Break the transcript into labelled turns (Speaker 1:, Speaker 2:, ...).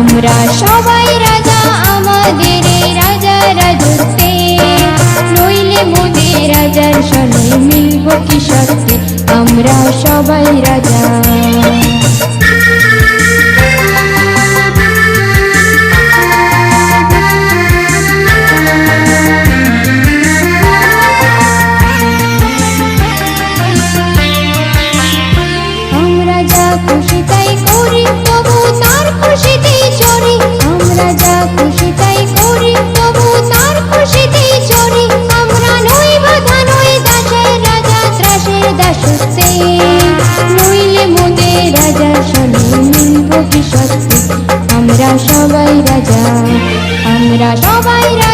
Speaker 1: আমরা সবাই রাজা আমাদের এই রাজা রাজত্বে, নইলে মোদের রাজার সনে মিলব কি সত্যি, আমরা সবাই রাজা। আমরা যা খুশি তাই করি তবু তার খুশিতেই চড়ি, আমরা যা খুশি তাই করি তবু তার খুশিতেই চড়ি। আমরা নই বাধা নই দাসের রাজা ত্রাসের দাসত্বে, নইলে মোদের রাজার সনে মিলব কি সত্যি, আমরা সবাই রাজা, আমরা সবাই রাজা।